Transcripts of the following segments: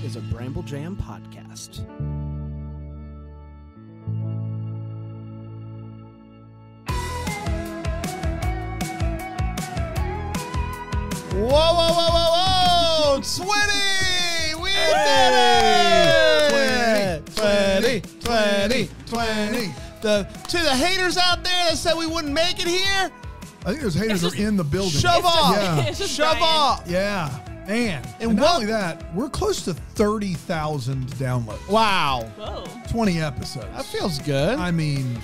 is a Bramble Jam podcast. Whoa, whoa, whoa, whoa, whoa! 20! We did it! 20. To the haters out there that said we wouldn't make it here, I think those haters are in the building. shove off. Yeah. Shove off. Yeah. Man. And not only that, we're close to 30,000 downloads. Wow. Whoa. 20 episodes. That feels good. I mean,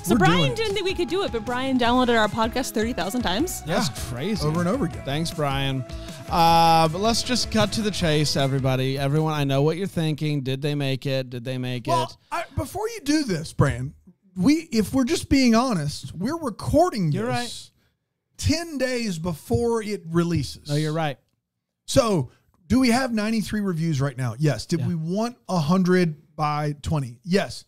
So Brian didn't think we could do it, but Brian downloaded our podcast 30,000 times. That's crazy. Over and over again. Thanks, Brian. But let's just cut to the chase, everybody. Everyone, I know what you're thinking. Did they make it? Did they make it? Before you do this, Brian, if we're just being honest, we're recording You're this 10 days before it releases. No, you're right. So, do we have 93 reviews right now? Yes. Did we want 100 by 20? Yes.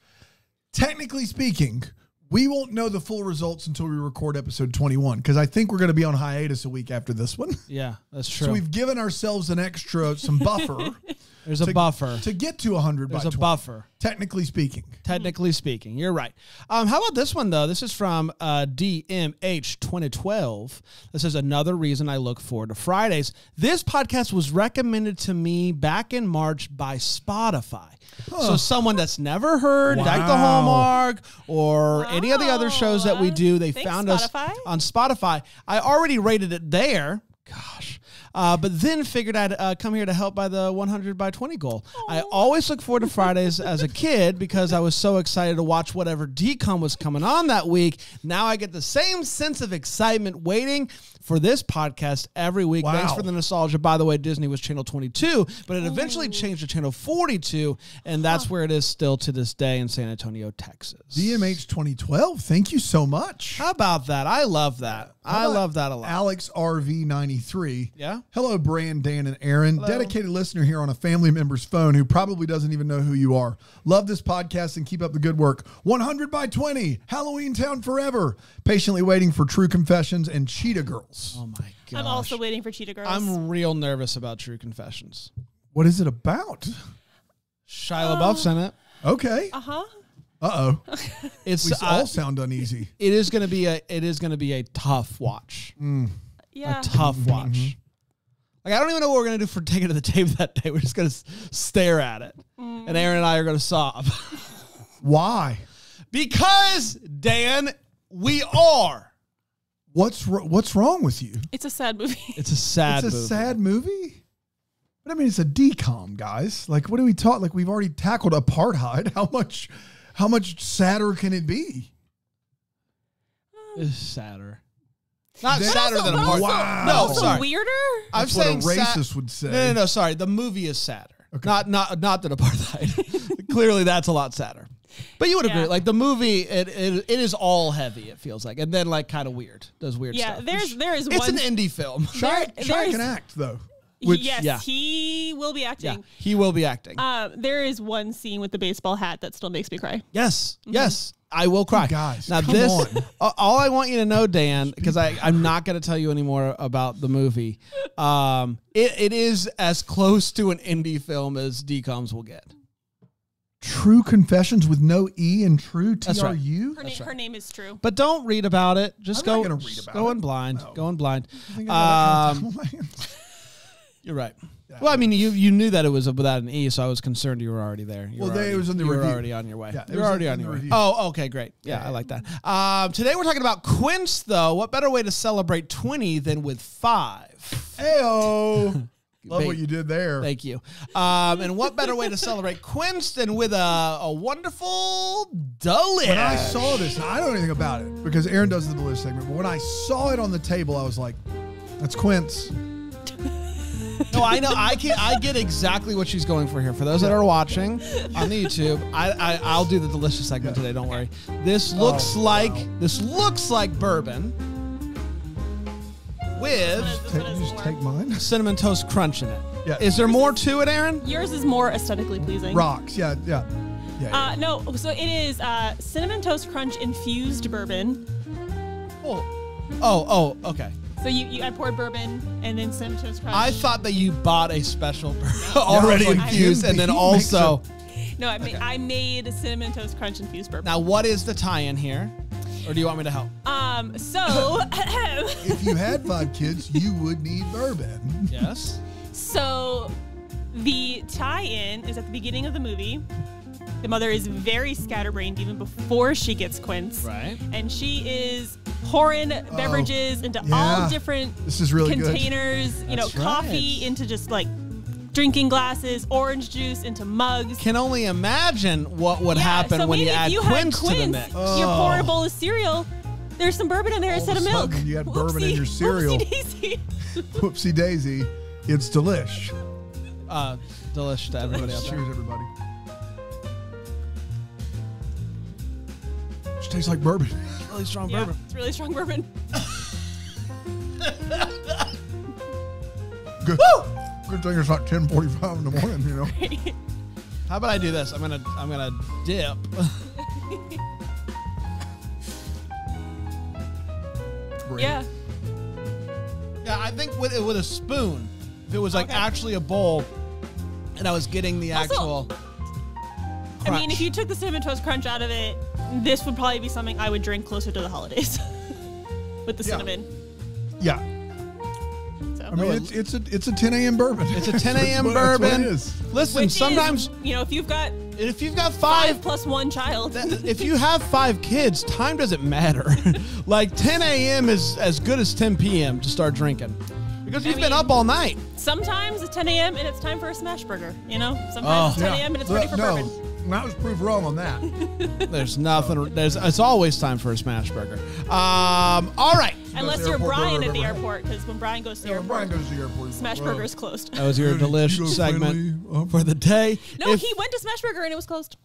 Technically speaking, we won't know the full results until we record episode 21, because I think we're going to be on hiatus a week after this one. Yeah, that's true. So we've given ourselves some buffer. There's a buffer. To get to 100 There's by a 20, buffer. technically speaking. Technically speaking, you're right. How about this one, though? This is from DMH 2012. This is another reason I look forward to Fridays. This podcast was recommended to me back in March by Spotify. So someone that's never heard Dyke the Hallmark or any of the other shows that we do, they found Spotify. us on Spotify. I already rated it there. Gosh. But then figured I'd come here to help by the 100 by 20 goal. I always look forward to Fridays as a kid because I was so excited to watch whatever DCOM was coming on that week. Now I get the same sense of excitement waiting for this podcast every week. Wow. Thanks for the nostalgia. By the way, Disney was channel 22, but it eventually changed to channel 42, and that's where it is still to this day in San Antonio, Texas. DMH 2012, thank you so much. How about that? I love that. I love that a lot. Alex RV93. Yeah? Hello, Bran, Dan, and Aaron. Hello. Dedicated listener here on a family member's phone who probably doesn't even know who you are. Love this podcast and keep up the good work. 100 by 20, Halloween Town Forever. Patiently waiting for True Confessions and Cheetah Girls. Oh, my gosh. I'm also waiting for Cheetah Girls. I'm real nervous about True Confessions. What is it about? Shia LaBeouf's in it. Okay. Uh-huh. Uh-oh. It's We all sound uneasy. it is going to be a tough watch. Yeah. A tough watch. Like, I don't even know what we're going to do for taking to the tape that day. We're just going to stare at it. And Aaron and I are going to sob. Why? Because, Dan, we are. What's wrong with you? It's a sad movie. It's a sad It's a movie. sad movie? But I mean, it's a decom, guys. Like, what do we talk? Like, we've already tackled apartheid. How much sadder can it be? It's sadder. Not Then- sadder than also- apartheid. Wow. No, Also sorry. weirder? I'm That's what a saying racist would say. No, sorry. The movie is sadder. Okay. Not that apartheid. Clearly, that's a lot sadder. But you would agree. Yeah. Like, the movie, it is all heavy, it feels like. And then, like, kind of weird. Does weird Yeah, stuff. there is It's one. an indie film. Shia there's- can act, though. Yes, yeah. he will be Yeah, acting. he will be acting. There is one scene with the baseball hat that still makes me cry. Yes, yes. I will cry. You guys, now come this, on. all I want you to know, Dan, because I'm not going to tell you anymore about the movie. It is as close to an indie film as DCOMs will get. True Confessions with no E and True That's right. TRU? Her name is True. But don't read about it. Just I'm not go. gonna read just about go it. in blind. No. Go in blind. I think I got that kind of time on my hands. You're right. Well, I mean, you knew that it was without an E, so I was concerned you were already there. Well, it was in the you review. were already on your way. Yeah, it You're was already in on the your way. review. Oh, okay, great. Yeah, I like that. Today we're talking about Quints, though. What better way to celebrate 20 than with 5? Heyo. Love Ba- what you did there. Thank you. And what better way to celebrate Quints than with a wonderful delish? When I saw this, and I don't know anything about it because Aaron does the delicious segment, but when I saw it on the table, I was like, that's Quints. No, I know. I get exactly what she's going for here. For those that are watching on the YouTube, I'll do the delicious segment today. Don't worry. This looks like bourbon with Just take mine. cinnamon toast crunch in it. Yeah. Is there more to it, Aaron? Yours is more aesthetically pleasing. Rocks. Yeah. No, so it is cinnamon toast crunch infused bourbon. Oh, okay. So I poured bourbon and then Cinnamon Toast Crunch. I thought that you bought a special already like, infused, and then also. No, I made Cinnamon Toast Crunch infused bourbon. Now, what is the tie-in here? Or do you want me to help? So If you had 5 kids, you would need bourbon. Yes. So the tie-in is at the beginning of the movie. The mother is very scatterbrained even before she gets Quints. Right. And she is pouring beverages into all different this is really containers. Good. You know, That's coffee right. into just like drinking glasses, orange juice into mugs. Can only imagine what would happen so when you maybe add if you Quints had to the Quints, mix. you pour a bowl of cereal. There's some bourbon in there All instead of of a milk. sudden you had bourbon in your cereal. Whoopsie-daisy. Whoopsie daisy. It's delish. Delish to everybody out there. Cheers, everybody. It tastes like bourbon. Really strong Yeah, bourbon. it's really strong bourbon. Good. Good thing it's not 10:45 in the morning, you know. How about I do this? I'm gonna dip. Yeah. Yeah, I think with a spoon, if it was like Okay. actually a bowl, and I was getting the Also, actual. I mean, if crunch. you took the Cinnamon Toast Crunch out of it, this would probably be something I would drink closer to the holidays with the Yeah. cinnamon. Yeah. So. I mean, it's a 10 a.m. bourbon. It's a 10 a.m. That's what bourbon. it is. Listen, Which sometimes is, you know, if you've got if you've got 5 5 plus 1 child, if you have 5 kids, time doesn't matter. Like 10 a.m. is as good as 10 p.m. to start drinking. Because you've been mean- up all night. sometimes it's 10 a.m. and it's time for a smash burger. You know, sometimes it's 10 a.m. and it's ready for bourbon. I was proved wrong on that. There's nothing. It's always time for a smash burger. All right. Unless Best you're airport Brian burger at the I've ever had. airport, because when Brian goes to the Yeah, when airport, Brian goes to the airport, smash burger is closed. That was your delish segment for the day. No, If- he went to Smash Burger and it was closed.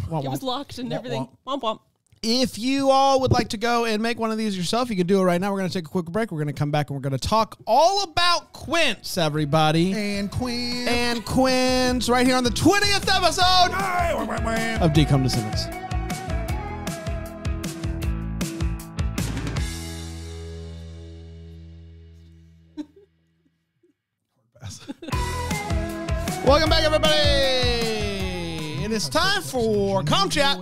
Womp It was womp. locked and Womp everything. Womp womp. If you all would like to go and make one of these yourself, you can do it right now. We're going to take a quick break. We're going to come back and we're going to talk all about Quints, everybody. And Quinn. And Quints right here on the 20th episode of Decom Descendants. Welcome back, everybody. It is time for Com Chat.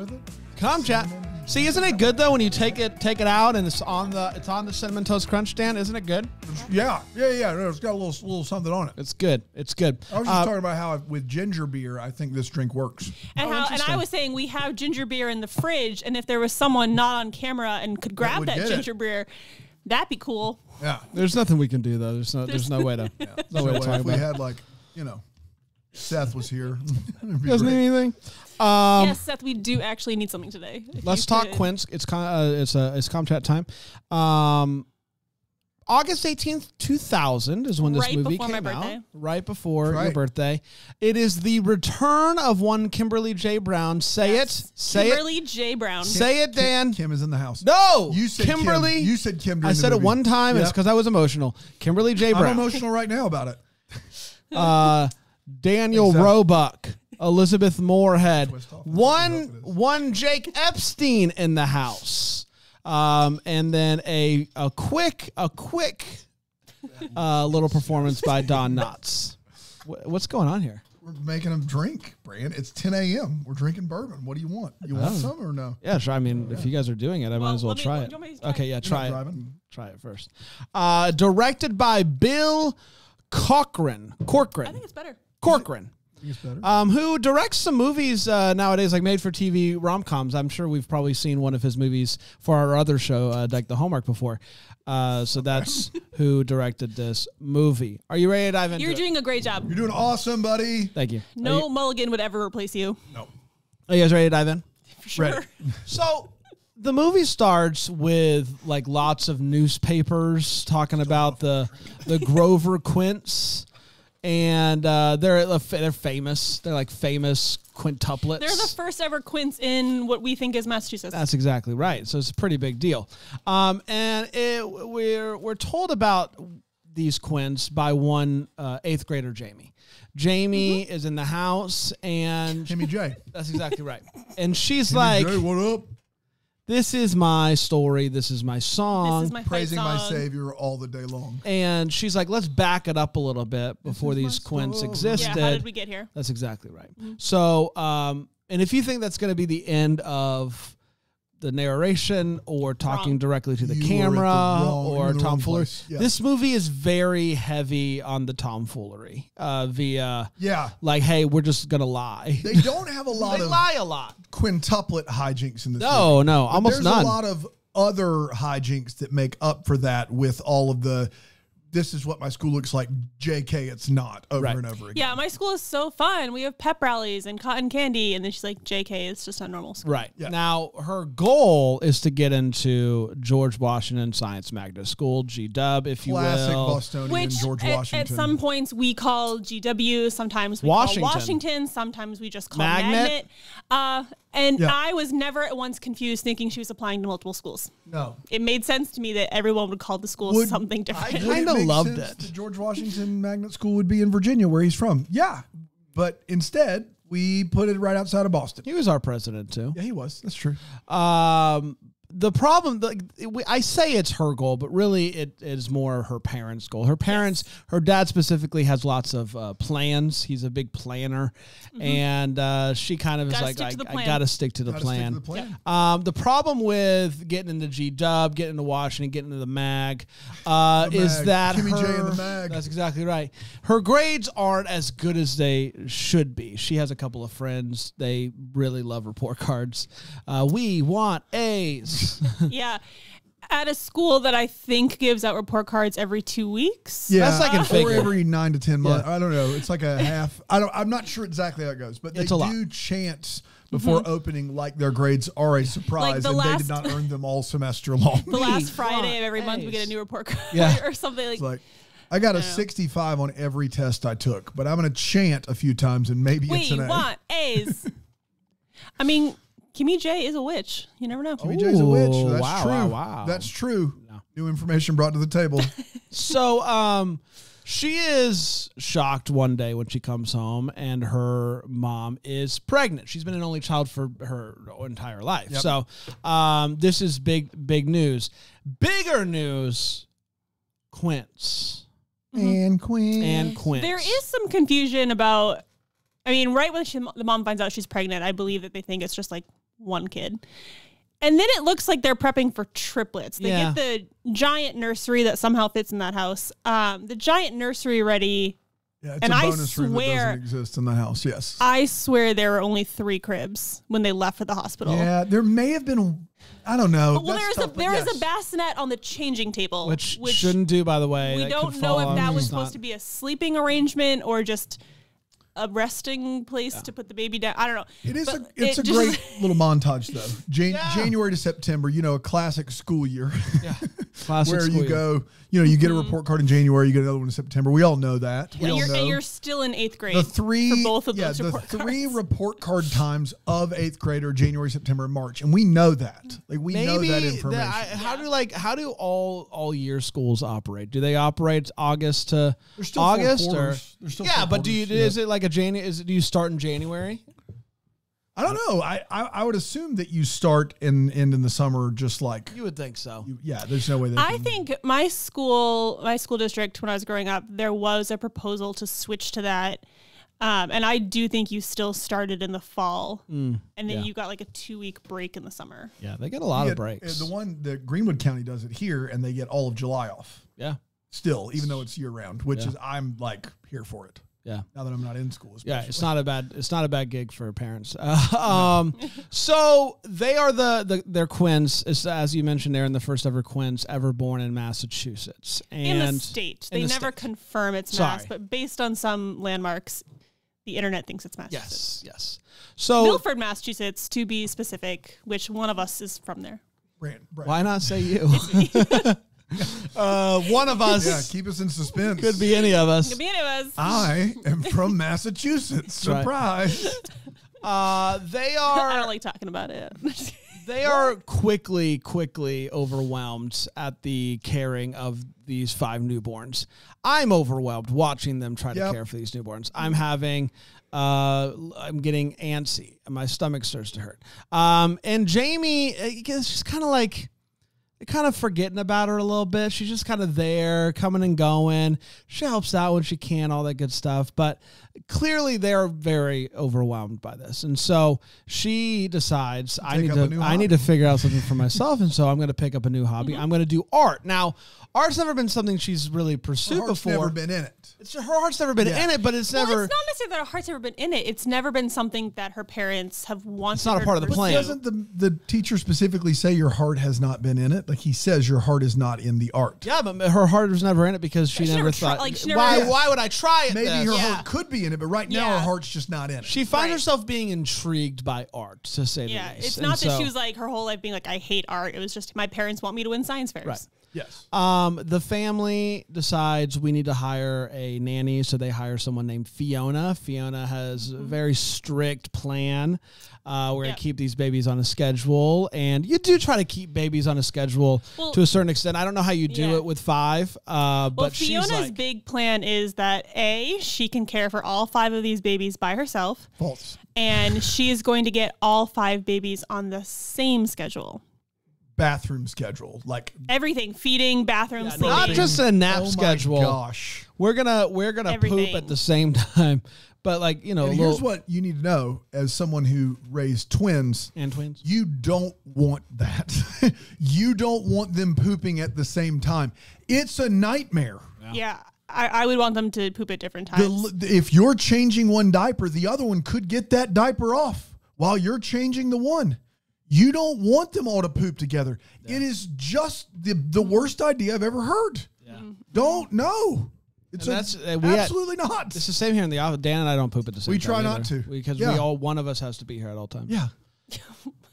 Com Chat. See, isn't it good though when you take it out and it's on the Cinnamon Toast Crunch stand? Isn't it good? Yeah. No, it's got a little something on it. It's good. It's good. I was just talking about how with ginger beer, I think this drink works. And I was saying we have ginger beer in the fridge, and if there was someone not on camera and could grab would that get ginger beer, that'd be cool. Yeah. There's nothing we can do though. There's no way to. No way to So talk if we about. had Seth was here. it'd be Doesn't great. need anything. Yes, Seth, we do actually need something today. If Let's you talk could- Quints. It's Com Chat time. August 18th, 2000 is when this Right movie before my came out. birthday. Right before That's your right. birthday. It is the return of one Kimberly J Brown. Say it. Say Kimberly J Brown. it. Say it, Dan. Kim is in the house. No. You said Kimberly. Kim. You said Kim. I during the said it movie. one time. It's Yep. because I was emotional. Kimberly J I'm Brown. emotional right now about it. Daniel Exactly. Roebuck, Elizabeth Moorhead, Twist off. one Jake Epstein in the house, and then a quick little performance by Don Knotts. What's going on here? We're making them drink, Brand. It's 10 a.m. We're drinking bourbon. What do you want? You want some or no? Yeah, sure. I mean, if you guys are doing it, I might as well let me- try do it. you want me to try Okay, yeah, try not it. driving? Try it first. Directed by Bill Corcoran. I think it's better. Corcoran. I think it's better. Who directs some movies nowadays, like made-for-TV rom-coms. I'm sure we've probably seen one of his movies for our other show, like The Hallmark, before. So that's who directed this movie. Are you ready to dive into You're it? doing a great job. You're doing awesome, buddy. Thank you. No mulligan would ever replace you. No. Are you guys ready to dive in? For sure. Ready. So the movie starts with like lots of newspapers talking about the Grover Quints. And they're famous. They're like famous quintuplets. They're the first ever Quints in what we think is Massachusetts. That's exactly right. So it's a pretty big deal. And we're told about these Quints by one 8th grader, Jamie. Jamie is in the house, and Kimmy J. that's exactly right. And she's Kimmy like, J, what up? this is my story. This is my song. This is my fight Praising my song. Savior all the day long. And she's like, let's back it up a little bit before these Quints existed. Yeah, how did we get here? That's exactly right. So, and if you think that's going to be the end of the narration or talking directly to the camera or tomfoolery, this movie is very heavy on the tomfoolery via, like, hey, we're just going to lie. They don't have a lot They of lie a lot. quintuplet hijinks in this movie. No, almost there's none. There's a lot of other hijinks that make up for that with all of the, this is what my school looks like, JK, it's not, over and over again. Yeah, my school is so fun. We have pep rallies and cotton candy. And then she's like, JK, it's just a normal school. Right. Yeah. Now, her goal is to get into George Washington Science Magnet School, GW, if you will. Classic Bostonian Which George Washington. At some points we call GW, sometimes we call Washington, sometimes we just call Magnet. I was never at once confused thinking she was applying to multiple schools. No. It made sense to me that everyone would call the school something different. I kind of loved it. The George Washington Magnet School would be in Virginia, where he's from. Yeah. But instead, we put it right outside of Boston. He was our president, too. Yeah, he was. That's true. The problem, I say it's her goal, but really it is more her parents' goal. Her parents, her dad specifically has lots of plans. He's a big planner. And she kind of is like, I got to stick to the plan. The problem with getting into G-Dub, getting into Washington, getting into the MAG, is that Kimmy J and the MAG. That's exactly right. Her grades aren't as good as they should be. She has a couple of friends. They really love report cards. We want A's. Yeah. At a school that I think gives out report cards every 2 weeks. Yeah, that's like or every 9 to 10 months. I don't know. It's like a half. I'm not sure exactly how it goes, but they do chants before opening like their grades are a surprise, and they did not earn them all semester long. The last Friday of every month, we get a new report card or something like. I got a 65 on every test I took, but I'm going to chant a few times and maybe it's an A. We want A's. I mean, Kimmy J is a witch. You never know. Kimmy J is a witch. That's true. Wow. That's true. No. New information brought to the table. So, she is shocked one day when she comes home and her mom is pregnant. She's been an only child for her entire life. Yep. So, this is big news. Bigger news, Quints. And Quints. There is some confusion about, I mean, right when the mom finds out she's pregnant, I believe that they think it's just like one kid. And then it looks like they're prepping for triplets. They get the giant nursery that somehow fits in that house. The giant nursery ready. Yeah, it's a bonus room that doesn't exist in the house, yes. I swear there were only 3 cribs when they left for the hospital. Yeah, there may have been, I don't know. Well, there is a bassinet on the changing table. Which shouldn't do, by the way. We don't know if that was supposed to be a sleeping arrangement or just a resting place to put the baby down. I don't know. It's a great little montage, though. January to September, a classic school year. Yeah. Classic where school you go, you get a report card in January, you get another one in September. We all know that. And you're still in 8th grade. For both of those report cards. The 3 report card times of 8th grade are January, September, and March. And we know that. We know that information. How do all year schools operate? Do they operate August to August? But is it like do you start in January? I don't know. I would assume that you start and end in the summer, just like you would think so. There's no way. I think my school district when I was growing up, there was a proposal to switch to that, and I do think you still started in the fall, and then you got like a 2-week break in the summer. Yeah, they get a lot of breaks. The Greenwood County does it here, and they get all of July off. Yeah, still, even though it's year round, which is I'm like here for it. Yeah. Now that I'm not in school. Especially. Yeah, it's not a bad gig for parents. So they are they're Quints, as you mentioned. They're in the first ever Quints ever born in Massachusetts. And in the state. They never confirm it's Mass, but based on some landmarks, the internet thinks it's Massachusetts. Yes. So Milford, Massachusetts, to be specific, which one of us is from there. Brand. Why not say you? One of us. Yeah, keep us in suspense. Could be any of us. I am from Massachusetts. Surprise. They are. I don't like talking about it. They are quickly overwhelmed at the caring of these 5 newborns. I'm overwhelmed watching them try to care for these newborns. I'm getting antsy. My stomach starts to hurt. And Jamie is just kind of like, kind of forgetting about her a little bit. She's just kind of there, coming and going. She helps out when she can, all that good stuff. But clearly they're very overwhelmed by this. And so she decides I need to figure out something for myself. And so I'm going to pick up a new hobby. I'm going to do art. Now, art's never been something she's really pursued before. Never been in it. Her heart's never been in it, but it's never. It's not necessarily that her heart's never been in it. It's never been something that her parents have wanted. It's not a part of the plan. Doesn't the teacher specifically say your heart has not been in it? Like he says your heart is not in the art. Yeah, but her heart was never in it because she never thought. Why would I try it? Maybe her heart could be in it, but right now her heart's just not in it. She finds herself being intrigued by art, to say the least. It's not that she was like her whole life being like, I hate art. It was just my parents want me to win science fairs. Right. Yes. The family decides we need to hire a nanny, so they hire someone named Fiona. Fiona has a very strict plan. We're going to keep these babies on a schedule, and you do try to keep babies on a schedule to a certain extent. I don't know how you do it with 5, but Fiona's big plan is that she can care for all 5 of these babies by herself. False. And she is going to get all 5 babies on the same schedule. Bathroom schedule, like everything, feeding, bathroom, sleeping. Not just a nap schedule. My gosh, we're gonna poop at the same time, but like here's what you need to know as someone who raised twins. You don't want that. You don't want them pooping at the same time. It's a nightmare. Yeah. I would want them to poop at different times. If you're changing one diaper, the other one could get that diaper off while you're changing the one. You don't want them all to poop together. Yeah. It is just the worst idea I've ever heard. Yeah. Don't know. It's absolutely not. It's the same here in the office. Dan and I don't poop at the same time. We try not to. Because one of us has to be here at all times. Yeah.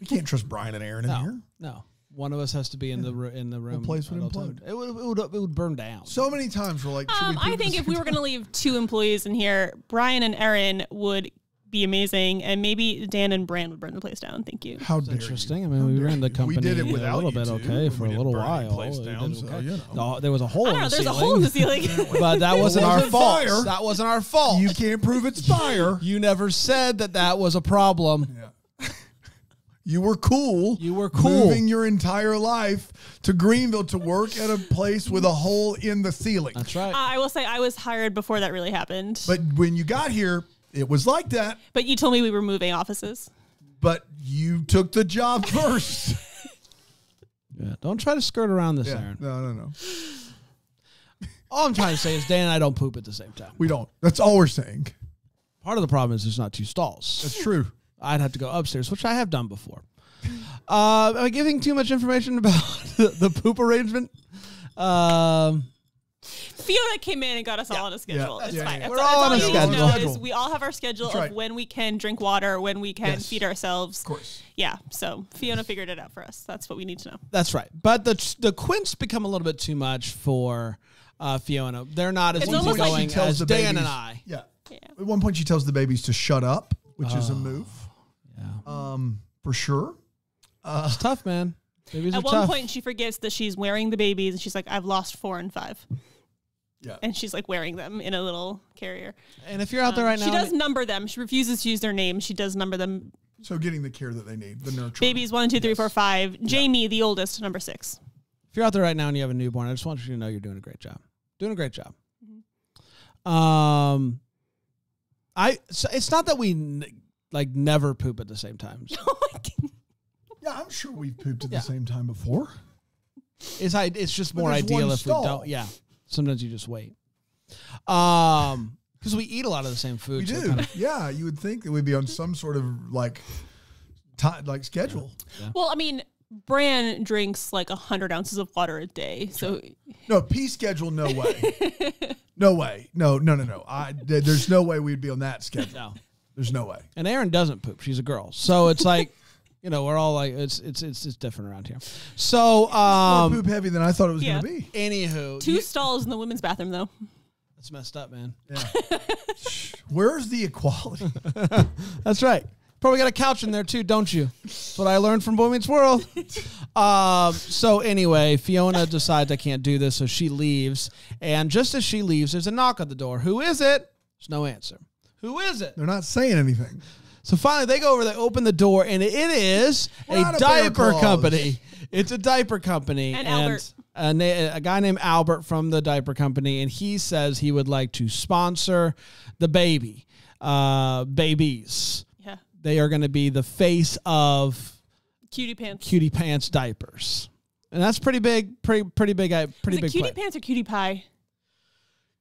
We can't trust Brian and Aaron in here. No. One of us has to be in the room. The place would implode. It would burn down. So many times we're like, I think if we were going to leave 2 employees in here, Brian and Aaron would be amazing, and maybe Dan and Brand would burn the place down. Thank you. How interesting. I mean, we ran the company. We did it without a little bit, for a little while. There was a hole in the ceiling. There's a hole in the ceiling. But that wasn't our fault. That wasn't our fault. You can't prove it's fire. You never said that was a problem. Yeah. You were cool. Moving your entire life to Greenville to work at a place with a hole in the ceiling. That's right. I will say I was hired before that really happened. But when you got here, it was like that. But you told me we were moving offices. But you took the job first. Yeah, don't try to skirt around this, Aaron. No. All I'm trying to say is Dan and I don't poop at the same time. We don't. That's all we're saying. Part of the problem is there's not 2 stalls. That's true. I'd have to go upstairs, which I have done before. Am I giving too much information about the poop arrangement? Fiona came in and got us all on a schedule. It's fine. We're all on a schedule. We all have our schedule of when we can drink water, when we can feed ourselves. Of course. Yeah. So Fiona figured it out for us. That's what we need to know. That's right. But the Quints become a little bit too much for Fiona. They're not as easygoing as Dan and I. Yeah. At one point, she tells the babies to shut up, which is a move. Yeah. For sure. It's tough, man. Babies At one point, she forgets that she's wearing the babies, and she's like, "I've lost 4 and 5." Yeah. And she's like wearing them in a little carrier. And if you're out there right now, she does number them. She refuses to use their names. She does number them. So getting the care that they need, the nurture. Babies 1, 2, 3, 4, 5. Jamie, the oldest, number 6. If you're out there right now and you have a newborn, I just want you to know you're doing a great job. Doing a great job. Mm-hmm. So it's not that we never poop at the same time. Yeah, I'm sure we've pooped at the same time before. It's just more ideal if we don't. Yeah. Sometimes you just wait. Because we eat a lot of the same food. We do. Yeah, you would think that we'd be on some sort of schedule. Yeah. Well, I mean, Bran drinks 100 ounces of water a day. So no, pea schedule, no way. No way. No. There's no way we'd be on that schedule. No. There's no way. And Erin doesn't poop. She's a girl. So it's like, we're all like, it's different around here. So, more poop heavy than I thought it was going to be. Anywho. 2 stalls in the women's bathroom, though. That's messed up, man. Yeah. Where's the equality? That's right. Probably got a couch in there too, don't you? That's what I learned from Boy Meets World. So anyway, Fiona decides I can't do this, so she leaves. And just as she leaves, there's a knock on the door. Who is it? There's no answer. Who is it? They're not saying anything. So finally, they go over, they open the door, and it is a diaper company. It's a diaper company. And Albert. A guy named Albert from the diaper company, and he says he would like to sponsor the babies. Yeah. They are going to be the face of Cutie Pants. Cutie Pants diapers. And that's pretty big, pretty big Cutie play. Pants or Cutie Pie?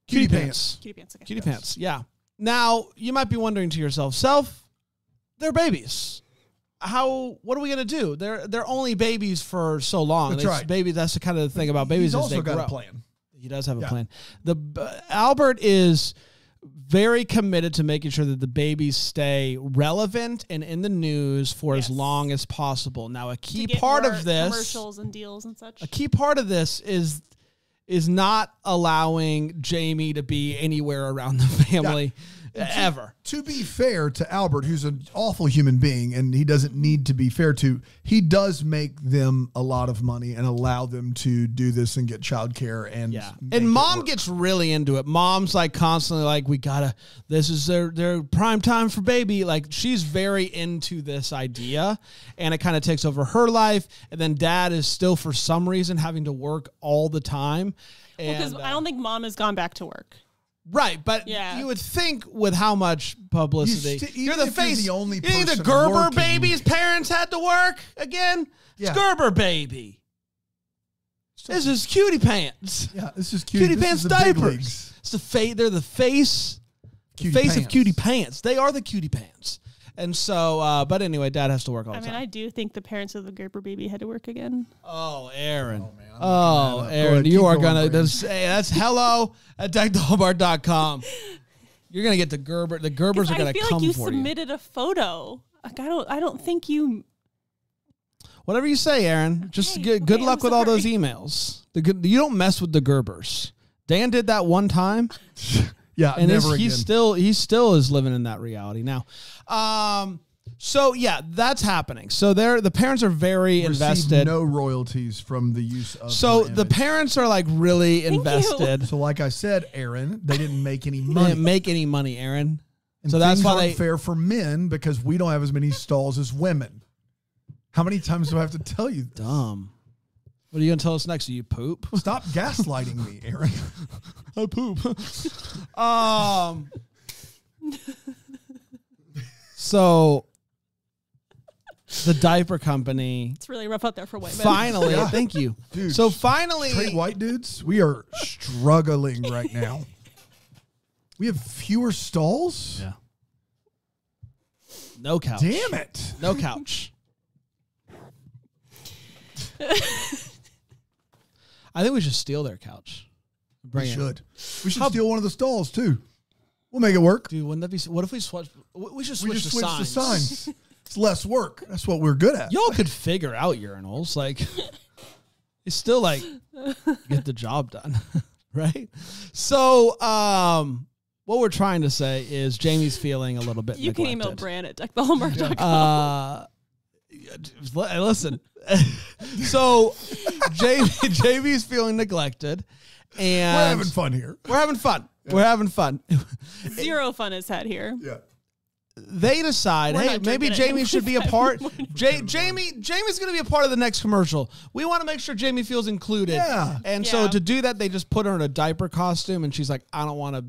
Cutie Pants. Cutie Pants. Okay. Cutie Pants, yeah. Now, you might be wondering to yourself, they're babies. What are we going to do? They're only babies for so long. That's right. Baby, that's the kind of thing about babies. He's also they got grow. a plan. He does have a plan. Albert is very committed to making sure that the babies stay relevant and in the news for as long as possible. Now, a key part of this, commercials and deals and such. A key part of this is not allowing Jamie to be anywhere around the family ever. To be fair to Albert, who's an awful human being, and he doesn't need to be fair to, he does make them a lot of money and allow them to do this and get childcare and And Mom gets really into it. Mom's like constantly like, this is their prime time for baby. Like, she's very into this idea, and it kind of takes over her life. And then Dad is still, for some reason, having to work all the time. Because I don't think Mom has gone back to work. Right, but you would think with how much publicity, you're the face. You're the only you think the person Gerber working. baby's parents had to work again? Yeah. It's Gerber baby. This is Cutie Pants. Yeah, this is Cutie Pants diapers. It's the face. They're the face. Of Cutie Pants. They are the Cutie Pants. And so, but anyway, Dad has to work all the time. I do think the parents of the Gerber baby had to work again. Oh, Aaron. Oh, man. Aaron, you are going to say that's hello@deckthehallmark.com. You're going to get the Gerber. The Gerbers are going to come for you. I feel like you submitted a photo. Like, I don't think you. Whatever you say, Aaron. Just good luck with all those emails. You don't mess with the Gerbers. Dan did that one time. Yeah, and never he still is living in that reality now. So yeah, that's happening. So the parents are very invested. No royalties from the use of. So the parents are like really invested. So like I said, Aaron, they didn't make any money. They didn't make any money, Aaron. And so that's why they fair for men because we don't have as many stalls as women. How many times do I have to tell you this? Dumb. What are you going to tell us next? Do you poop? Stop gaslighting me, Aaron. I poop. So the diaper company. It's really rough out there for white men. Finally, thank you. Dude, so finally. Straight white dudes, we are struggling right now. We have fewer stalls? Yeah. No couch. Damn it. No couch. I think we should steal their couch. We should steal one of the stalls too. We'll make it work. Dude, wouldn't that be? What if we switch? We should switch the signs. It's less work. That's what we're good at. Y'all could figure out urinals. Like, it's still like get the job done, right? So, what we're trying to say is Jamie's feeling a little bit. You neglected. can email Bran at deckthehallmark.com. Listen. So Jamie's feeling neglected, and we're having fun here. We're having fun. Yeah. We're having fun. Zero fun is had here. Yeah. They decide, hey, maybe Jamie should be a part. Jamie's going to be a part of the next commercial. We want to make sure Jamie feels included. Yeah. And so to do that, they just put her in a diaper costume, and she's like, I don't want to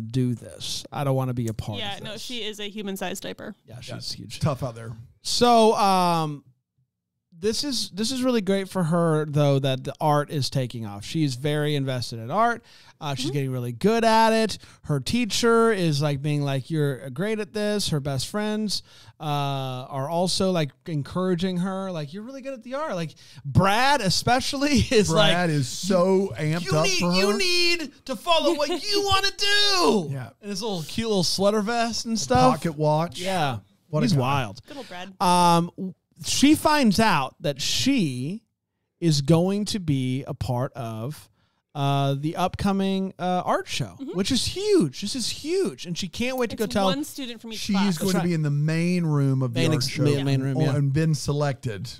do this. I don't want to be a part of this. Yeah, no, she is a human-sized diaper. Yeah, she's huge. It's tough out there. So, this is really great for her, though, that the art is taking off. She's very invested in art. She's getting really good at it. Her teacher is like being like, you're great at this. Her best friends are also like encouraging her. Like, you're really good at the art. Like Brad especially is Brad is so amped up for her. You need to follow what you want to do. Yeah. And his little cute little sweater vest and stuff. Pocket watch. Yeah. He's wild. Good old Brad. She finds out that she is going to be a part of the upcoming art show, which is huge. This is huge, and she can't wait to go tell. One student from each class. She's going to be in the main room of the art show, main room, and been selected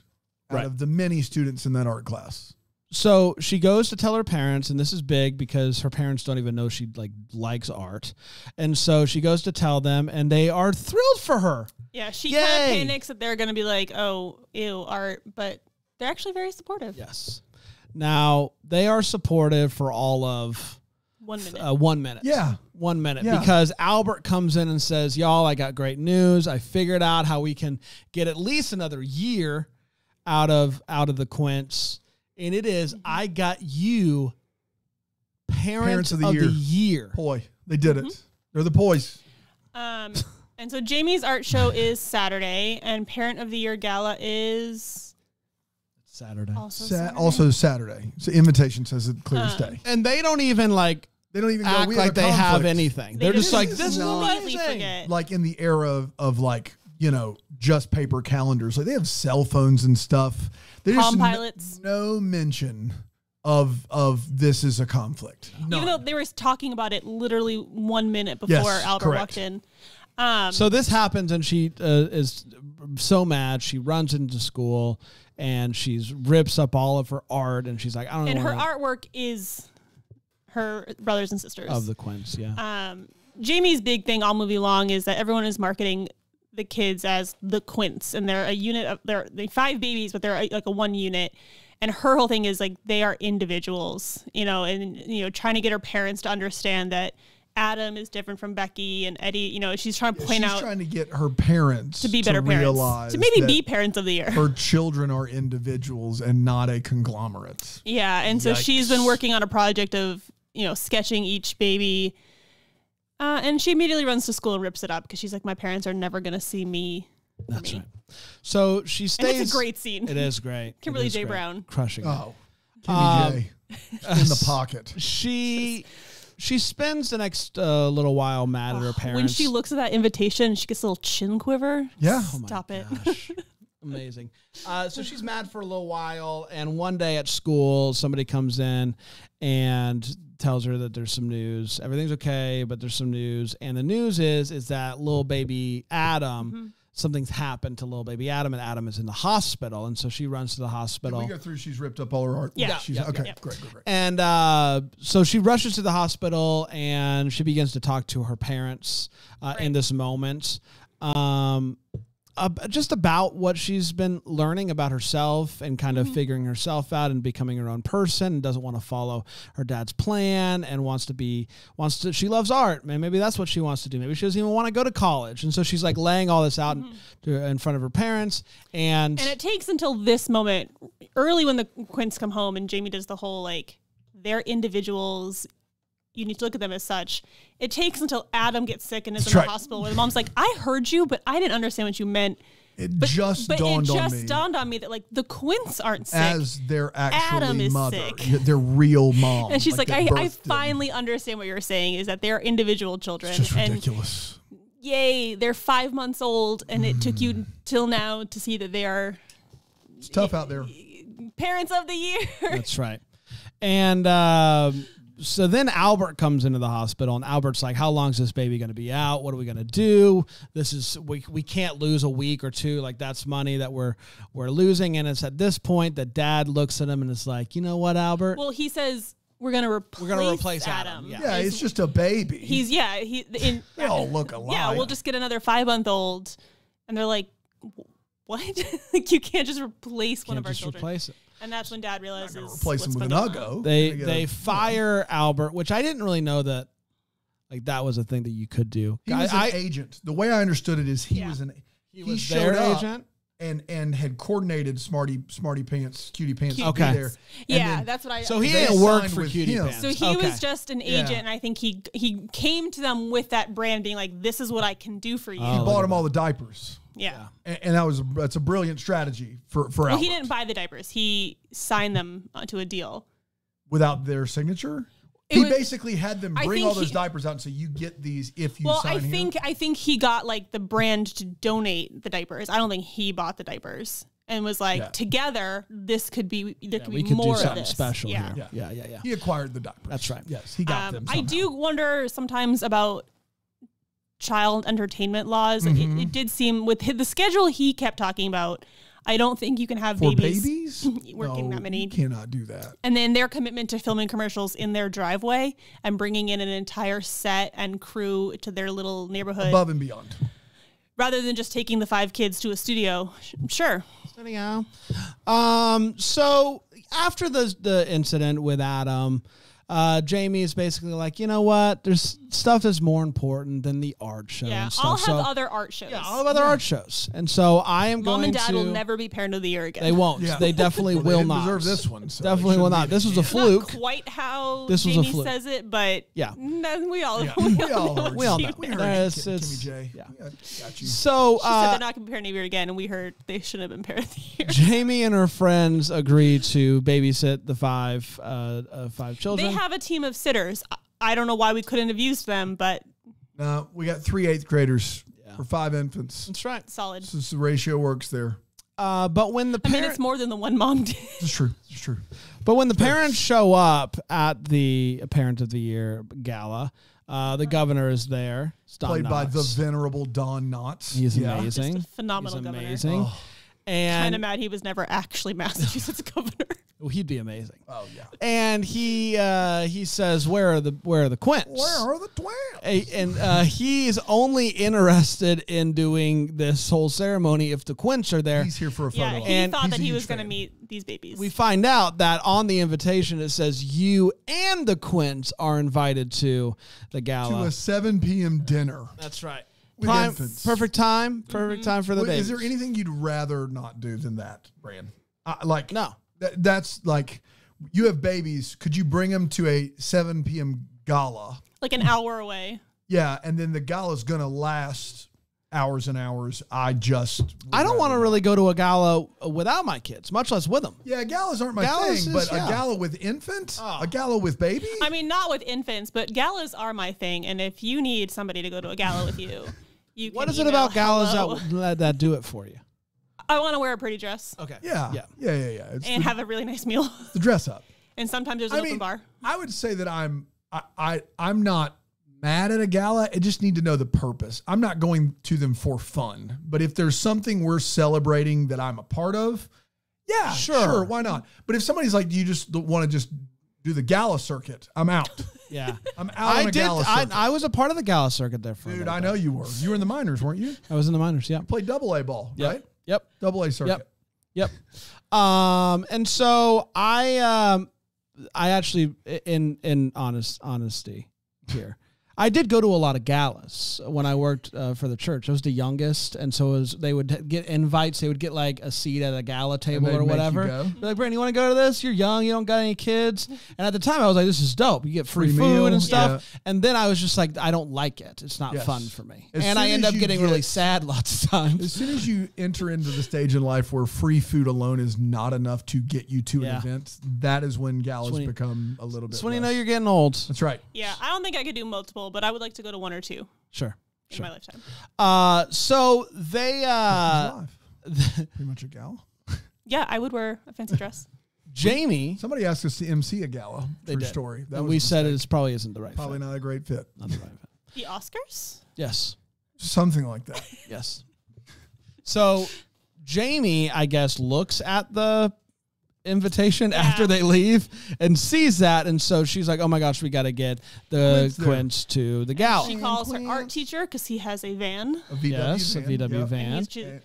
out of the many students in that art class. So she goes to tell her parents, and this is big because her parents don't even know she likes art, and so she goes to tell them, and they are thrilled for her. Yeah, she kind of panics that they're going to be like, "Oh, ew, art," but they're actually very supportive. Yes. Now, they are supportive for all of 1 minute. 1 minute. Yeah. 1 minute. Yeah. Because Albert comes in and says, y'all, I got great news. I figured out how we can get at least another year out of the Quints. And it is, I got you Parents of the Year. Boy, they did it. They're the boys. And so Jamie's art show is Saturday, and Parent of the Year gala is... Saturday. Also Saturday. So invitation says it clear as day. And they don't even act like they have anything. They're just like, this is amazing. Like in the era of like, just paper calendars. Like they have cell phones and stuff. There's Palm pilots. No mention of this is a conflict. None. Even though they were talking about it literally 1 minute before Albert walked in. So this happens, and she is so mad. She runs into school, and she rips up all of her art, and she's like, I don't know. And her artwork is her brothers and sisters. Of the Quints, yeah. Jamie's big thing all movie long is that everyone is marketing the kids as the Quints, and they're a unit of, they're 5 babies, but they're like a 1 unit. And her whole thing is like, they are individuals, and trying to get her parents to understand that Adam is different from Becky and Eddie. She's trying to point out. She's trying to get her parents to be better parents. To maybe be parents of the year. Her children are individuals and not a conglomerate. Yeah. And so she's been working on a project of, sketching each baby. And she immediately runs to school and rips it up because she's like, my parents are never going to see me. That's right. So she stays. And it's a great scene. It is great. Kimberly J Brown. Crushing it. Oh, Kimmy J. In the pocket. She spends the next little while mad at her parents. When she looks at that invitation, she gets a little chin quiver. Yeah. Stop it. Amazing. So she's mad for a little while, and one day at school, somebody comes in and tells her that there's some news. Everything's okay, but there's some news. And the news is that little baby Adam, something's happened to little baby Adam, and Adam is in the hospital. And so she runs to the hospital. Did we go through, she's ripped up all her art? Yeah. Great. And so she rushes to the hospital, and she begins to talk to her parents in this moment. Just about what she's been learning about herself and kind of figuring herself out and becoming her own person, and doesn't want to follow her dad's plan, and she loves art, man. Maybe that's what she wants to do. Maybe she doesn't even want to go to college. And so she's like laying all this out in front of her parents. And it takes until this moment, early when the Quints come home and Jamie does the whole, like, they're individuals. You need to look at them as such. It takes until Adam gets sick and is in the hospital, where the mom's like, I heard you, but I didn't understand what you meant. It just dawned on me that, like, the Quints aren't sick. As their actual Adam is mother. sick. Their real mom. And she's like I finally understand what you're saying, is that they're individual children. It's just ridiculous. And yay, they're 5 months old, and it took you till now to see that they are... It's tough out there. Parents of the year. That's right. And... so then Albert comes into the hospital, and Albert's like, how long is this baby going to be out? What are we going to do? We can't lose a week or two. Like, that's money that we're losing. And it's at this point that Dad looks at him and is like, you know what, Albert? Well, he says, we're going to replace Adam. Yeah, he's just a baby. They all look alike. Yeah, we'll just get another 5-month-old. And they're like, what? Like, you can't just replace one of our children. Replace it. And that's when Dad realizes replace him with an Uggo. They fire Albert, which I didn't really know that, like, that was a thing that you could do. He was an agent. The way I understood it is he was their agent and had coordinated Smarty Pants, Cutie Pants. Okay. There. Yeah, that's what I. So he didn't work for Cutie Pants. So he was just an agent, and I think he came to them with that brand, being like, "This is what I can do for you." He bought him all the diapers. Yeah, and that's a brilliant strategy for well, Albert. He didn't buy the diapers. He signed them to a deal without their signature. He basically had them bring all those diapers out and say, "You get these if you sign here." I think he got, like, the brand to donate the diapers. I don't think he bought the diapers. and was like, together, this could be, there could be we could more do something of this. special Yeah. here. Yeah. He acquired the diapers. That's right. Yes, he got them somehow. I do wonder sometimes about child entertainment laws. It did seem with the schedule he kept talking about, I don't think you can have For babies working No, that many. You cannot do that. And then their commitment to filming commercials in their driveway and bringing in an entire set and crew to their little neighborhood. Above and beyond. Rather than just taking the 5 kids to a studio. Sure. Anyhow. So after the incident with Adam, Jamie is basically like, you know what? There's stuff that's more important than the art show. Yeah, and stuff. I'll have other art shows. Yeah, I'll have other art shows. And so I am Mom going to... and Dad will never be Parent of the Year again. They won't. Yeah. They definitely Well, will they not. deserve this one. So Definitely will not. This was a fluke. Not quite how This was a Jamie fluke. says it, but Yeah. we all Yeah. we We all all know. heard We all you. know. We heard It's- Kimmy J. yeah. Got you. So She said they're not going to be Parent of the Year again, and we heard they shouldn't have been Parent of the Year. Jamie and her friends agree to babysit the five children. They have a team of sitters. I don't know why we couldn't have used them, but No, we got 3 8th graders for 5 infants. That's right. solid. So the ratio works there. But when the I mean, parent, it's more than the one mom did. It's true. It's true. but when the parents show up at the Parent of the Year gala, the governor is there. It's Don Played by Knotts. the venerable Don Knotts. He's Yeah. amazing. Just a phenomenal He's governor. amazing. Oh. Kind And of mad he was never actually Massachusetts governor. well, he'd be amazing. Oh yeah. And he says, "Where are the Quints?" Where are the twins? And he's only interested in doing this whole ceremony if the Quints are there. He's here for a photo. Yeah, op. he And thought he's that a he huge was going to fan. meet these babies. We find out that on the invitation it says you and the Quints are invited to the to gala. a 7 p.m. dinner. That's right. With Prime, infants. perfect time for the Wait, baby. is there anything you'd rather not do than that, Brand? No. That's like, you have babies. Could you bring them to a 7 p.m. gala? like an hour away. Yeah, and then the gala's going to last hours and hours. I don't want to really go to a gala without my kids, much less with them. Yeah, galas aren't my Galas thing, is- but yeah. a gala with infant, Oh. a gala with baby. I mean, not with infants, but galas are my thing. And if you need somebody to go to a gala with you, you What can is it email about galas hello. that do it for you? I want to wear a pretty dress Okay. Yeah. It's and have a really nice meal. the dress up. And sometimes there's an open bar. I would say that I'm not mad at a gala. I just need to know the purpose. I'm not going to them for fun. But if there's something we're celebrating that I'm a part of, yeah, sure, why not? But if somebody's like, do you just want to just do the gala circuit? I'm out. Yeah. I'm out on a gala circuit. I was a part of the gala circuit there for a Dude, little I bit. know you were. You were in the minors, weren't you? I was in the minors, yeah. Played double-A ball, Yep. right? Yep. Double-A circuit. Yep. And so I actually, in honesty here, I did go to a lot of galas when I worked for the church. I was the youngest, and so they would get invites. They would get like a seat at a gala table they'd or make you whatever. go? They're like, Brandon, you want to go to this? You're young. You don't got any kids. And at the time, I was like, this is dope. You get free Free food meal, and stuff. yeah. And then I was just like, I don't like it. It's not Yes. fun for me. As And soon I end as up you getting get- really sad lots of times. As soon as you enter into the stage in life where free food alone is not enough to get you to an Yeah. event, that is when galas when you- become a little bit That's when you know less. you're getting old. That's right. Yeah, I don't think I could do multiple, but I would like to go to one or two Sure. in my lifetime. So they Live. Pretty much a gala. Yeah, I would wear a fancy dress. Jamie, Somebody asked us to MC a gala. they True did. story. That and was we a said mistake. it probably isn't the right Probably fit. not a great fit. Not the right fit. The Oscars? Yes. Something like that. Yes. So Jamie, I guess, looks at the invitation after they leave and sees that, and so she's like, "Oh my gosh, we got to get the Quints there. Quints to the gala." She calls her art teacher because he has a van. A VW Yes, a van. VW Yep. van. And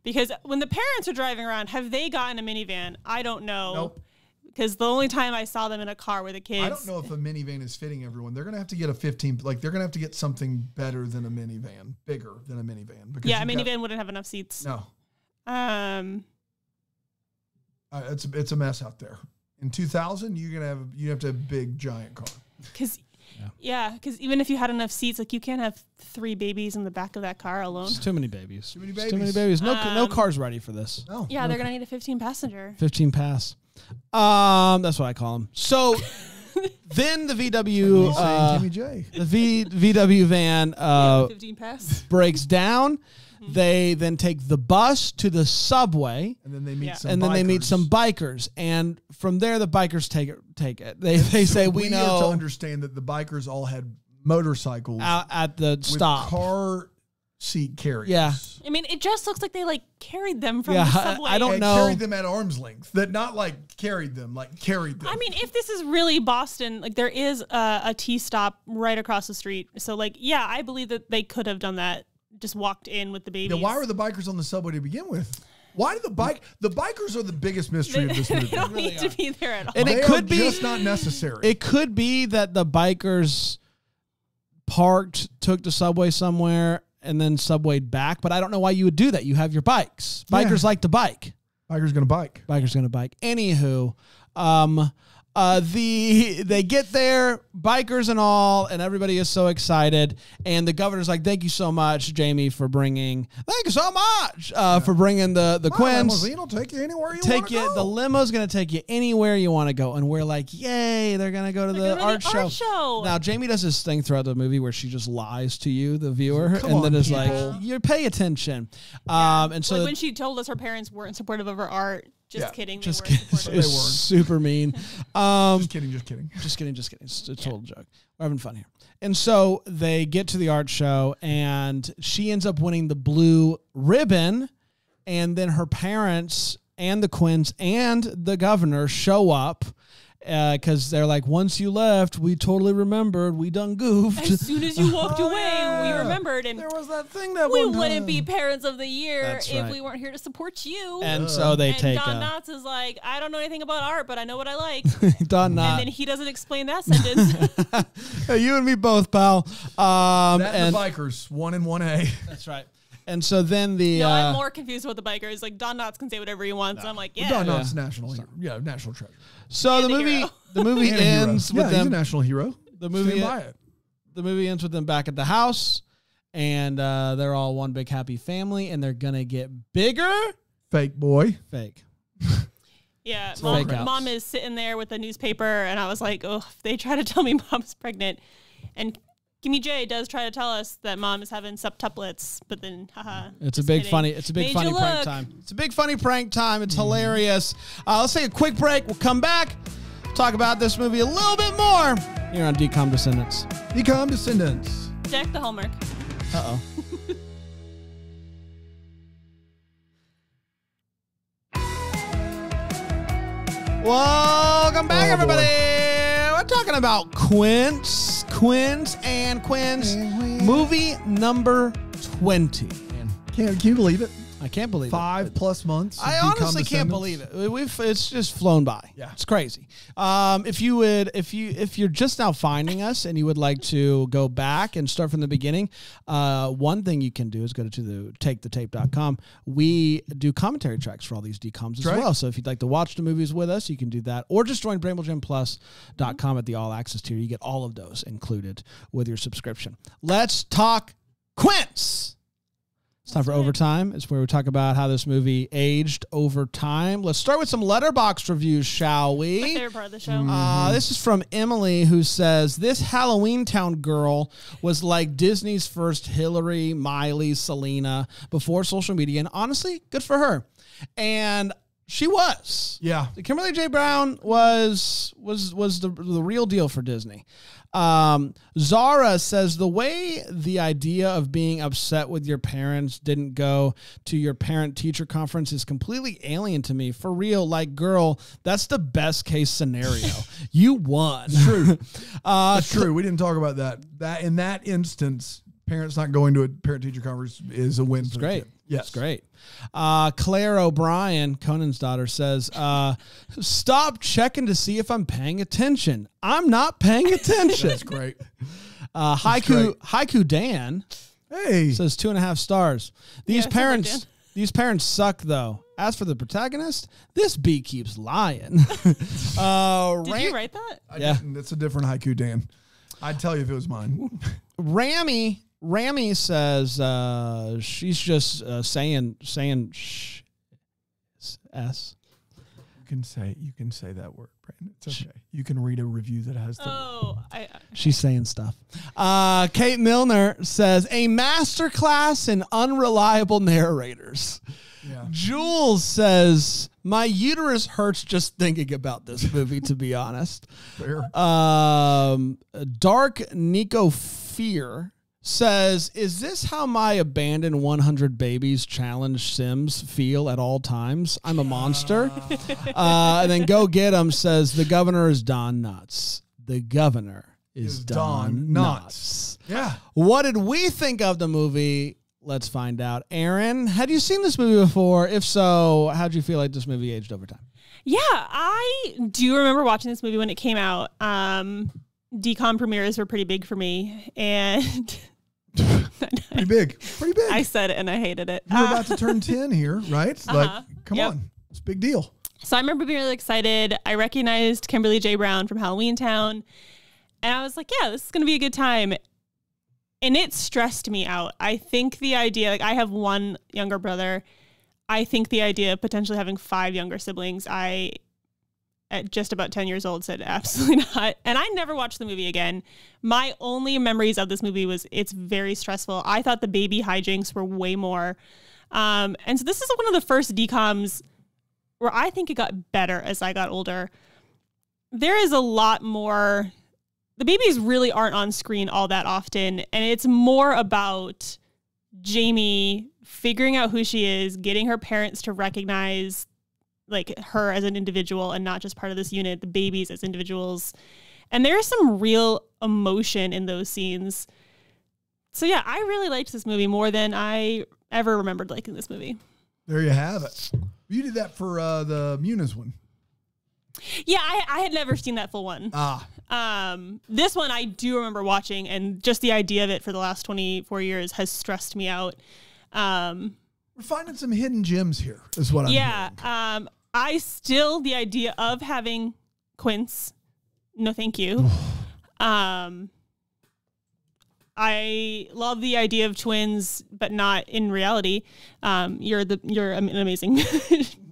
because when the parents are driving around, have they gotten a minivan? I don't know. Nope. Because the only time I saw them in a car with the kids. I don't know if a minivan is fitting everyone. They're going to have to get a 15, like they're going to have to get something better than a minivan, bigger than a minivan. Because Yeah, a you've got- minivan wouldn't have enough seats. No. It's a mess out there. In 2000, you have to have a big giant car. Because even if you had enough seats, like you can't have 3 babies in the back of that car alone. It's too many babies. Too many It's too many babies. babies. No car's ready for this. No. Yeah, they're gonna need a 15 passenger. 15 pass. That's what I call them. So then the VW, Timmy J. the VW van 15 pass. breaks down. They then take the bus to the subway, and then they meet some bikers, and from there the bikers take it. They say we know to understand that the bikers all had motorcycles at the stop, car seat carriers. Yeah, I mean, it just looks like they like carried them from the subway. I don't know. Carried them at arm's length. That not like carried them, like carried them. I mean, if this is really Boston, like there is a T stop right across the street. So like, yeah, I believe that they could have done that. Just walked in with the babies. Yeah, why were the bikers on the subway to begin with? Why did the bikers are the biggest mystery of this movie. They don't need to be there at all. And it could be just not necessary. It could be that the bikers parked, took the subway somewhere, and then subwayed back. But I don't know why you would do that. You have your bikes. Bikers like to bike. Bikers gonna bike. Bikers gonna bike. Anywho, they get there, bikers and all, and everybody is so excited. And the governor's like, "Thank you so much, Jamie, for bringing. Thank you so much for bringing the Quints. Limousine will take you anywhere you want to go. The limo's gonna take you anywhere you want to go." And we're like, "Yay! They're gonna go to the art show." Now Jamie does this thing throughout the movie where she just lies to you, the viewer, then is like, "You pay attention." And so like when she told us her parents weren't supportive of her art. Just kidding. Just kidding. It was super mean. Just kidding. It's a total joke. We're having fun here. And so they get to the art show, and she ends up winning the blue ribbon. And then her parents and the Quints and the governor show up because they're like, "Once you left, we totally remembered. We done goofed. As soon as you walked away, we remembered. And there was that thing that we wouldn't be parents of the year That's if right. we weren't here to support you." And so they take Don Knotts is like, "I don't know anything about art, but I know what I like." Don Knotts. And then he doesn't explain that sentence. Hey, you and me both, pal. And the bikers, 1 and 1A. That's right. And so then I'm more confused with the bikers. Like Don Knotts can say whatever he wants. No. I'm like, yeah. Don Knotts national treasure. So the movie ends with them. He's a national hero. The movie ends with them back at the house, and they're all one big happy family, and they're gonna get bigger. Fake boy. Fake. Yeah, mom is sitting there with a newspaper, and I was like, oh, if they try to tell me mom's pregnant, and Kimmy J does try to tell us that mom is having septuplets, but then, haha. It's a big funny prank time. It's a big funny prank time. It's hilarious. Let's take a quick break. We'll come back, talk about this movie a little bit more here on Decom Descendants. Decom Descendants. Jack the Hallmark. Uh-oh. Welcome back, everybody. We're talking about Quints. Movie number 20. Can you believe it? I can't believe 5+ months. I honestly can't believe it. It's just flown by. Yeah, it's crazy. If you're just now finding us and you would like to go back and start from the beginning, one thing you can do is go to the takethetape.com. We do commentary tracks for all these decoms as well. So if you'd like to watch the movies with us, you can do that, or just join BramblejamPlus.com at the all access tier. You get all of those included with your subscription. Let's talk Quints. It's time for Overtime. It's where we talk about how this movie aged over time. Let's start with some Letterboxd reviews, shall we? My favorite part of the show. This is from Emily, who says, "This Halloween Town girl was like Disney's first Hillary, Miley, Selena before social media, and honestly, good for her." And she was. Yeah. Kimberly J Brown was the real deal for Disney. Zara says, "The way the idea of being upset with your parents didn't go to your parent-teacher conference is completely alien to me. For real, like, girl, that's the best case scenario. You won." It's true. It's true. We didn't talk about that. That in that instance, parents not going to a parent-teacher conference is a win. It's great. Yes. It's great. Claire O'Brien, Conan's daughter, says, "Stop checking to see if I'm paying attention. I'm not paying attention." That's great. Haiku Dan says 2.5 stars. These parents suck, though. As for the protagonist, this bee keeps lying. Did you write that? I didn't. It's a different Haiku Dan. I'd tell you if it was mine. Rami says she's just saying shh, S. can say that word, Brandon. It's okay. You can read a review that has the She's saying stuff. Kate Milner says, a masterclass in unreliable narrators. Yeah. Jules says, my uterus hurts just thinking about this movie, to be honest. Fair. Dark Nico Fear says, is this how my abandoned 100 babies challenge Sims feel at all times? I'm a monster. And then Go Get 'em says, the governor is Don Knotts. The governor is Don Knotts. Yeah. What did we think of the movie? Let's find out. Aaron, had you seen this movie before? If so, how'd you feel like this movie aged over time? Yeah, I do remember watching this movie when it came out. DCOM premieres were pretty big for me, and pretty big. I said it and I hated it. You're about to turn 10 here, right? Like, come on, it's a big deal. So I remember being really excited. I recognized Kimberly J Brown from Halloween Town, and I was like, yeah, this is going to be a good time. And it stressed me out. I think the idea, like, I have one younger brother. I think the idea of potentially having 5 younger siblings, at just about 10 years old, said absolutely not. And I never watched the movie again. My only memories of this movie was it's very stressful. I thought the baby hijinks were way more. And so this is one of the first DCOMs where I think it got better as I got older. There is a lot more. The babies really aren't on screen all that often. And it's more about Jamie figuring out who she is, getting her parents to recognize like her as an individual and not just part of this unit, the babies as individuals. And there's some real emotion in those scenes. So yeah, I really liked this movie more than I ever remembered liking this movie. There you have it. You did that for the Muniz one. Yeah, I had never seen that full one. This one I do remember watching, and just the idea of it for the last 24 years has stressed me out. We're finding some hidden gems here, is what I'm hearing. The idea of having Quints, no thank you. I love the idea of twins, but not in reality. You're an amazing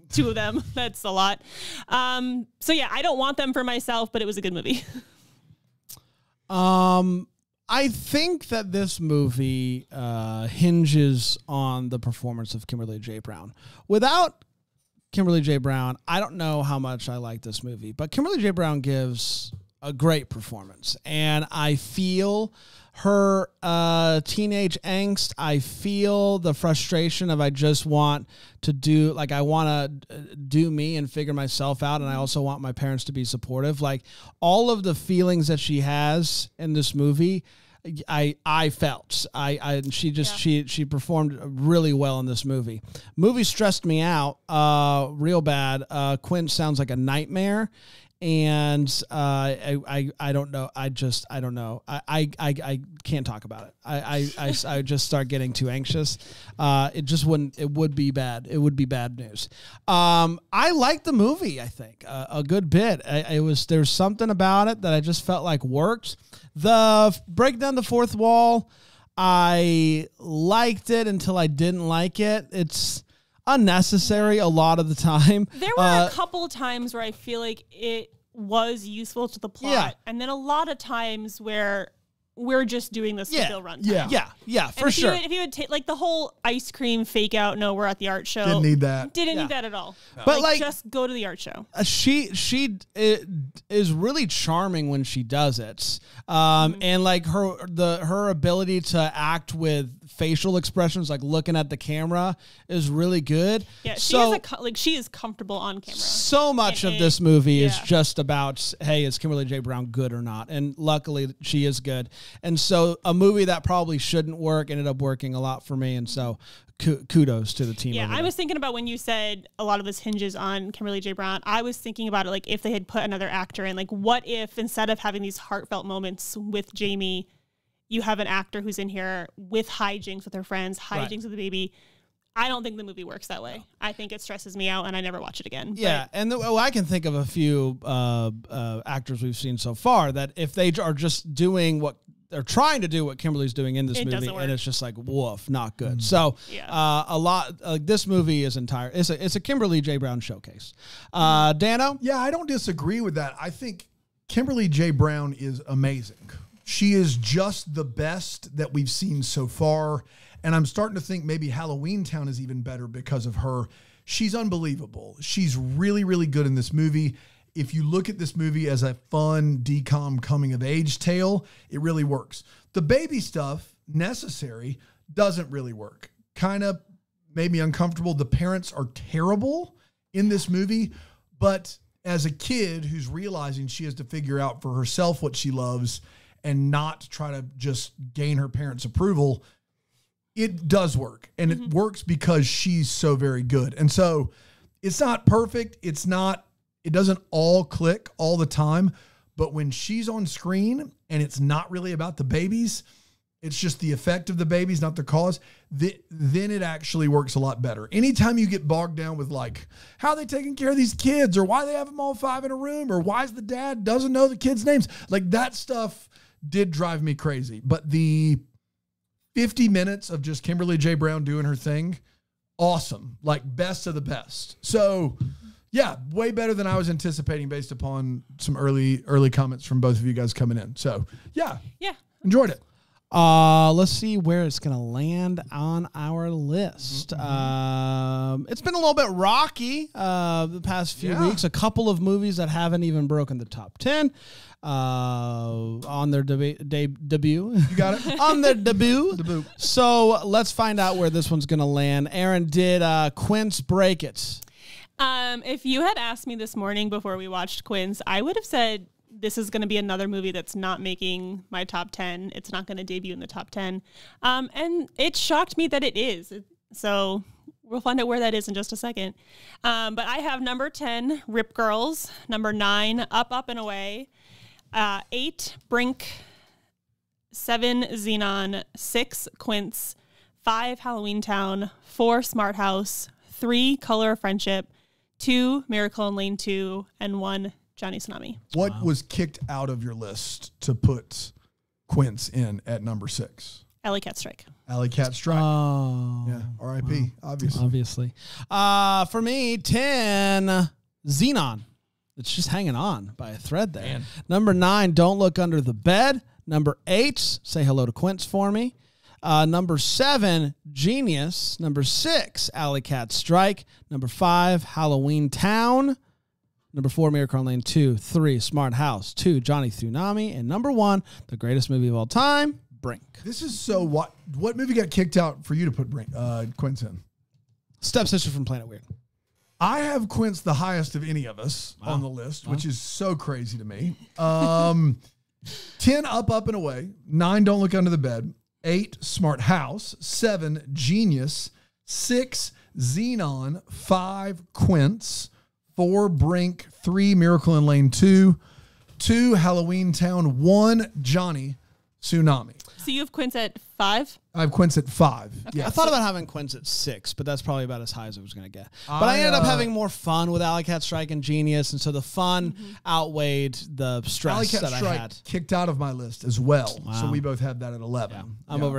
two of them. That's a lot. So yeah, I don't want them for myself, but it was a good movie. I think that this movie hinges on the performance of Kimberly J Brown. Without Kimberly J Brown, I don't know how much I like this movie, but Kimberly J Brown gives a great performance, and I feel her teenage angst. I feel the frustration of I just want to do, like, I want to do me and figure myself out, and I also want my parents to be supportive. Like, all of the feelings that she has in this movie, I felt. She performed really well in this movie. Movie stressed me out real bad. Quint sounds like a nightmare. And I don't know. I don't know. I can't talk about it. I just start getting too anxious. It would be bad. It would be bad news. I liked the movie, I think, a good bit. There's something about it that I just felt like worked. The break down the fourth wall, I liked it until I didn't like it. It's unnecessary a lot of the time. There were a couple times where I feel like it was useful to the plot, and then a lot of times where we're just doing this to fill runtime. Yeah, for sure. If you would take like the whole ice cream fake out, no, we're at the art show. Didn't need that. Didn't need that at all. No. But like, just go to the art show. She is really charming when she does it, and like her ability to act with facial expressions, like looking at the camera, is really good. Yeah, she is comfortable on camera. So much of this movie is just about, hey, is Kimberly J Brown good or not? And luckily, she is good. And so a movie that probably shouldn't work ended up working a lot for me. And so kudos to the team. Yeah, I was thinking about when you said a lot of this hinges on Kimberly J Brown, I was thinking about it like if they had put another actor in, like what if instead of having these heartfelt moments with Jamie, you have an actor who's in here with hijinks with her friends, hijinks with the baby. I don't think the movie works that way. I think it stresses me out and I never watch it again. Yeah, and I can think of a few actors we've seen so far that if they are just doing what they're trying to do what Kimberly's doing in this movie, and it's just like woof, not good. So a lot. This movie is it's a Kimberly J Brown showcase. Dano, yeah, I don't disagree with that. I think Kimberly J Brown is amazing. She is just the best that we've seen so far, and I'm starting to think maybe Halloween Town is even better because of her. She's unbelievable. She's really, really good in this movie. If you look at this movie as a fun DCOM coming-of-age tale, it really works. The baby stuff, necessary, doesn't really work. Kind of made me uncomfortable. The parents are terrible in this movie, but as a kid who's realizing she has to figure out for herself what she loves and not try to just gain her parents' approval, it does work. And it works because she's so very good. And so it's not perfect. It doesn't all click all the time, but when she's on screen and it's not really about the babies, it's just the effect of the babies, not the cause, then it actually works a lot better. Anytime you get bogged down with like, how are they taking care of these kids, or why they have them all 5 in a room, or why is the dad doesn't know the kids' names, like that stuff did drive me crazy. But the 50 minutes of just Kimberly J Brown doing her thing, awesome, like best of the best. So yeah, way better than I was anticipating based upon some early comments from both of you guys coming in. So yeah, enjoyed it. Let's see where it's gonna land on our list. It's been a little bit rocky the past few weeks. A couple of movies that haven't even broken the top 10 on their debut. You got it. On their debut. So let's find out where this one's gonna land. Aaron, did Quints break it? If you had asked me this morning before we watched Quints, I would have said this is going to be another movie that's not making my top 10. It's not going to debut in the top 10. And it shocked me that it is. So we'll find out where that is in just a second. But I have number 10, Rip Girls. Number 9, Up, and Away. 8, Brink. 7, Xenon. 6, Quints. 5, Halloween Town. 4, Smart House. 3, Color of Friendship. 2, Miracle on Lane 2, and 1, Johnny Tsunami. What was kicked out of your list to put Quints in at number 6? Alley Cat Strike. Alley Cat Strike. Oh. Yeah, R.I.P., Obviously. For me, 10, Xenon. It's just hanging on by a thread there. Man. Number 9, Don't Look Under the Bed. Number 8, Say Hello to Quints for me. Number 7, Genius. Number 6, Alley Cat Strike. Number 5, Halloween Town. Number 4, Miracle on Lane 2. 3, Smart House. 2, Johnny Tsunami. And number 1, the greatest movie of all time, Brink. This is so what movie got kicked out for you to put Quints in? Stepsister from Planet Weird. I have Quints the highest of any of us on the list, which is so crazy to me. 10, Up, and Away. 9, Don't Look Under the Bed. 8, Smart House. 7, Genius. 6, Xenon. 5, Quints. 4, Brink. 3, Miracle in Lane 2. 2, Halloween Town. 1, Johnny Tsunami. So you have Quints at 5? I have Quints at 5. Okay. Yeah, I thought about having Quints at 6, but that's probably about as high as I was going to get. But I ended up having more fun with Alley Cat Strike and Genius, and so the fun outweighed the stress that I had. Kicked out of my list as well, so we both had that at 11. Yeah.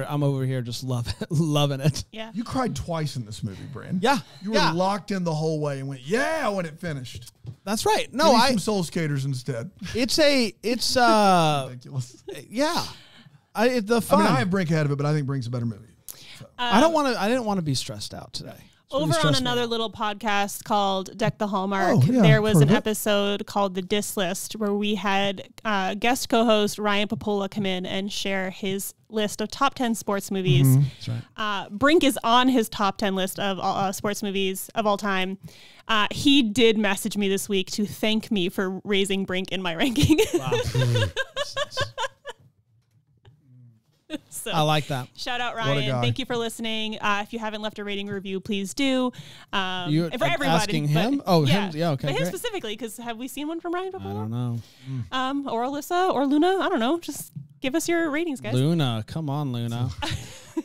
I'm over here just loving it. Yeah, you cried twice in this movie, Brandon. Yeah, you were locked in the whole way and went when it finished. That's right. No, I some Soul Skaters instead. It's ridiculous. Yeah. I mean, I have Brink ahead of it, but I think Brink's a better movie. So. I didn't want to be stressed out today. Over on another little podcast called Deck the Hallmark, there was an episode called The Diss List where we had guest co-host Ryan Papola come in and share his list of top 10 sports movies. Mm-hmm. That's right. Brink is on his top 10 list of sports movies of all time. He did message me this week to thank me for raising Brink in my ranking. Wow. So, I like that. Shout out Ryan. Thank you for listening. If you haven't left a rating review, please do. You for everybody. Asking him? Him? Yeah, okay. But him specifically, because have we seen one from Ryan before? I don't know. Or Alyssa or Luna. I don't know. Just give us your ratings, guys. Luna. Come on, Luna.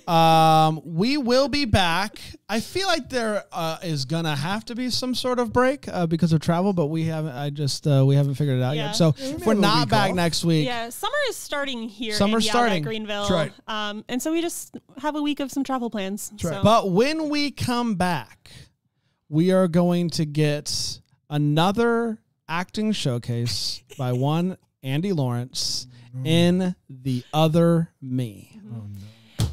We will be back. I feel like there is gonna have to be some sort of break because of travel, but we haven't. We haven't figured it out yet. So if we're not back next week. Yeah, summer is starting here. Summer's starting. Greenville. That's right. And so we just have a week of some travel plans. That's right. So. But when we come back, we are going to get another acting showcase by one Andy Lawrence in The Other Me. Oh, no.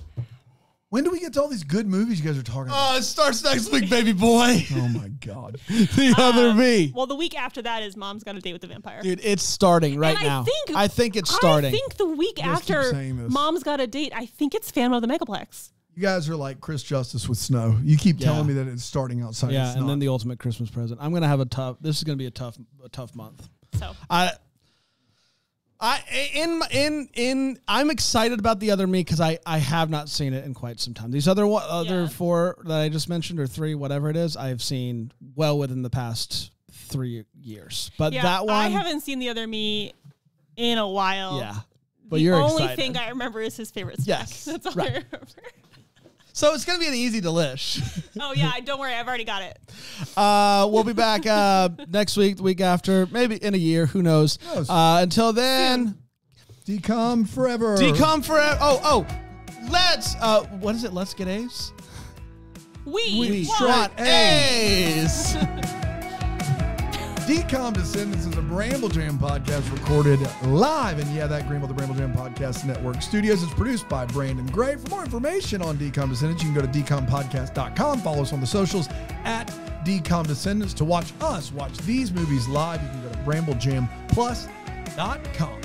When do we get to all these good movies you guys are talking about? Oh, it starts next week, baby boy. Oh, my God. The Other Me. Well, the week after that is Mom's Got a Date with the Vampire. Dude, it's starting right now. I think it's starting. I think the week after Mom's Got a Date, I think it's Phantom of the Megaplex. You guys are like Chris Justice with snow. You keep telling me that it's starting outside. Yeah, and then the ultimate Christmas present. I'm gonna have this is gonna be a tough month. So I'm excited about The Other Me because I have not seen it in quite some time. These other four that I just mentioned, or three, whatever it is, I've seen well within the past 3 years. But that one, I haven't seen The Other Me in a while. Yeah, but you're excited. The only thing I remember is his favorite snack. Yes, that's all I remember. So it's going to be an easy delish. Oh, yeah. Don't worry. I've already got it. We'll be back next week, the week after, maybe in a year. Who knows? Until then. Decom forever. Decom forever. Oh. Let's, what is it? Let's get A's? We want A's. Decom Descendants is a Bramble Jam podcast recorded live in that Greenville, the Bramble Jam Podcast Network studios. It's produced by Brandon Gray. For more information on Decom Descendants, you can go to decompodcast.com. Follow us on the socials at Decom Descendants. To watch us watch these movies live, you can go to BrambleJamPlus.com.